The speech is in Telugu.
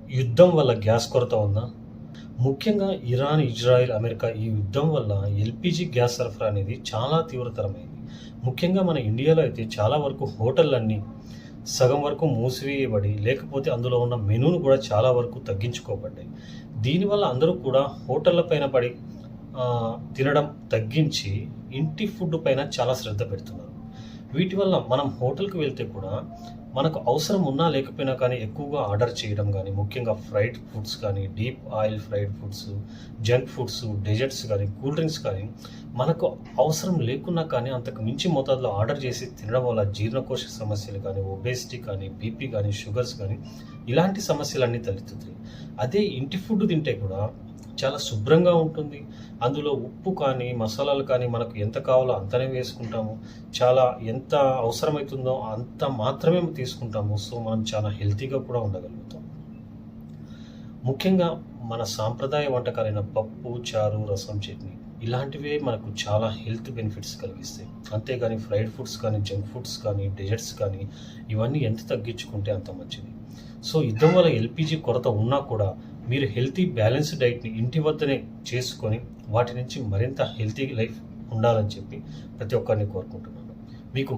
యుద్ధం వల్ల గ్యాస్ కొరత ఉందా? ముఖ్యంగా ఇరాన్, ఇజ్రాయెల్, అమెరికా ఈ యుద్ధం వల్ల ఎల్‌పీజీ గ్యాస్ సరఫరా అనేది చాలా తీవ్రతరమైంది. ముఖ్యంగా మన ఇండియాలో అయితే చాలా వరకు హోటళ్ళన్నీ సగం వరకు మూసివేయబడి, లేకపోతే అందులో ఉన్న మెనూను కూడా చాలా వరకు తగ్గించుకోబడ్డాయి. దీనివల్ల అందరూ కూడా హోటళ్ళ పైన పడి తినడం తగ్గించి ఇంటి ఫుడ్ పైన చాలా శ్రద్ధ పెడుతున్నారు. వీటి వల్ల మనం హోటల్‌కి వెళ్తే కూడా మనకు అవసరం ఉన్నా లేకపోయినా కానీ ఎక్కువగా ఆర్డర్ చేయడం గానీ, ముఖ్యంగా ఫ్రైడ్ ఫుడ్స్ కానీ, deep oil fried foods, junk foods, desserts కానీ, కూల్ డ్రింక్స్ కానీ, మనకు అవసరం లేకున్నా కానీ అంతకు మించి మోతాదులో ఆర్డర్ చేసి తినడం వల్ల జీర్ణకోశ సమస్యలు కానీ, ఒబేసిటీ కానీ, బీపీ కానీ, షుగర్స్ కానీ ఇలాంటి సమస్యలన్నీ తలెత్తుతాయి. అదే ఇంటి ఫుడ్ తింటే కూడా చాలా శుభ్రంగా ఉంటుంది. అందులో ఉప్పు కానీ, మసాలాలు కానీ మనకు ఎంత కావాలో అంతనే వేసుకుంటాము. చాలా ఎంత అవసరమైతుందో అంత మాత్రమే తీసుకుంటాము. సో, మనం చాలా హెల్తీగా కూడా ఉండగలుగుతాం. ముఖ్యంగా మన సాంప్రదాయ వంటకాలైన పప్పు, చారు, రసం, చట్నీ ఇలాంటివే మనకు చాలా హెల్త్ బెనిఫిట్స్ కలిగిస్తాయి. అంతేగాని ఫ్రైడ్ ఫుడ్స్ కానీ, జంక్ ఫుడ్స్ కానీ, డెజర్ట్స్ కానీ ఇవన్నీ ఎంత తగ్గించుకుంటే అంత మంచిది. సో, యుద్ధం వల్ల ఎల్‌పీజీ కొరత ఉన్నా కూడా మీరు హెల్తీ బ్యాలెన్స్డ్ డైట్‌ని ఇంటి వద్దనే చేసుకొని వాటి నుంచి మరింత హెల్తీ లైఫ్ ఉండాలని చెప్పి ప్రతి ఒక్కరిని కోరుకుంటున్నాను. మీకు